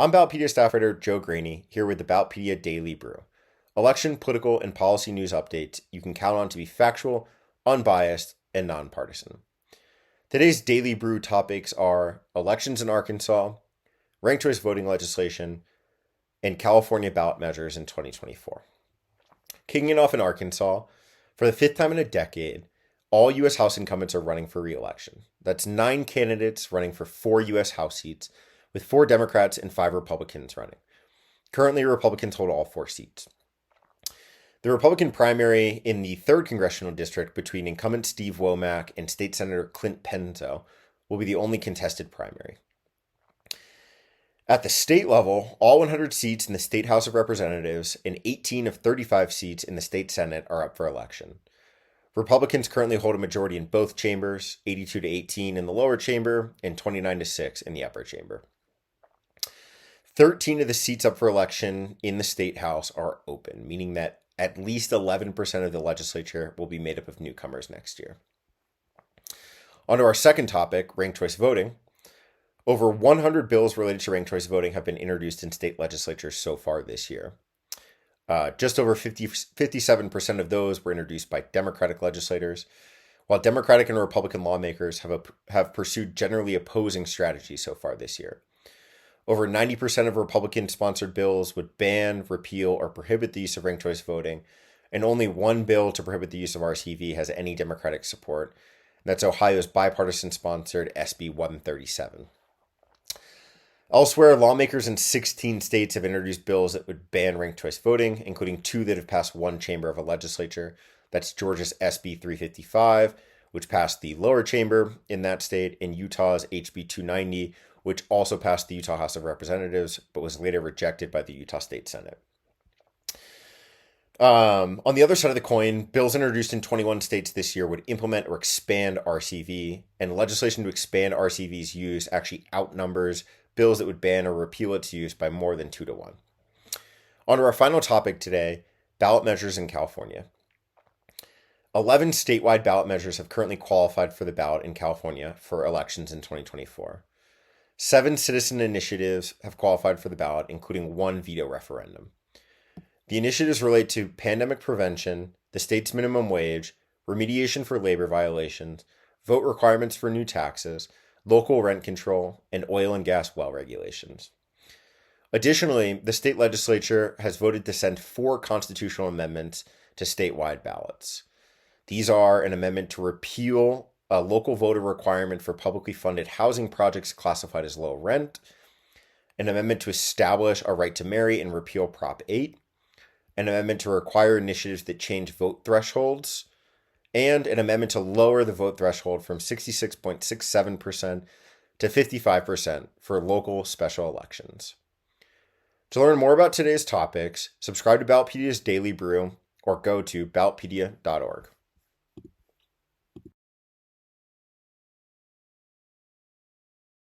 I'm Ballotpedia staff writer Joe Graney, here with the Ballotpedia Daily Brew. Election, political, and policy news updates you can count on to be factual, unbiased, and nonpartisan. Today's Daily Brew topics are elections in Arkansas, ranked choice voting legislation, and California ballot measures in 2024. Kicking it off in Arkansas, for the fifth time in a decade, all U.S. House incumbents are running for re-election. That's 9 candidates running for 4 U.S. House seats, with 4 Democrats and 5 Republicans running. Currently, Republicans hold all 4 seats. The Republican primary in the 3rd Congressional District between incumbent Steve Womack and State Senator Clint Penzo will be the only contested primary. At the state level, all 100 seats in the State House of Representatives and 18 of 35 seats in the State Senate are up for election. Republicans currently hold a majority in both chambers, 82 to 18 in the lower chamber and 29 to 6 in the upper chamber. 13 of the seats up for election in the State House are open, meaning that at least 11% of the legislature will be made up of newcomers next year. On to our second topic, ranked choice voting. Over 100 bills related to ranked choice voting have been introduced in state legislatures so far this year. Just over 57% of those were introduced by Democratic legislators, while Democratic and Republican lawmakers have pursued generally opposing strategies so far this year. Over 90% of Republican-sponsored bills would ban, repeal, or prohibit the use of ranked choice voting, and only one bill to prohibit the use of RCV has any Democratic support. That's Ohio's bipartisan-sponsored SB 137. Elsewhere, lawmakers in 16 states have introduced bills that would ban ranked choice voting, including 2 that have passed one chamber of a legislature. That's Georgia's SB 355, which passed the lower chamber in that state, and Utah's HB 290, which also passed the Utah House of Representatives, but was later rejected by the Utah State Senate. On the other side of the coin, bills introduced in 21 states this year would implement or expand RCV, and legislation to expand RCV's use actually outnumbers bills that would ban or repeal its use by more than 2 to 1. On to our final topic today, ballot measures in California. 11 statewide ballot measures have currently qualified for the ballot in California for elections in 2024. 7 citizen initiatives have qualified for the ballot, including 1 veto referendum. The initiatives relate to pandemic prevention, the state's minimum wage, remediation for labor violations, vote requirements for new taxes, local rent control, and oil and gas well regulations. Additionally, the state legislature has voted to send 4 constitutional amendments to statewide ballots. These are an amendment to repeal a local voter requirement for publicly funded housing projects classified as low rent, an amendment to establish a right to marry and repeal Prop 8, an amendment to require initiatives that change vote thresholds, and an amendment to lower the vote threshold from 66.67% to 55% for local special elections. To learn more about today's topics, subscribe to Ballotpedia's Daily Brew or go to ballotpedia.org.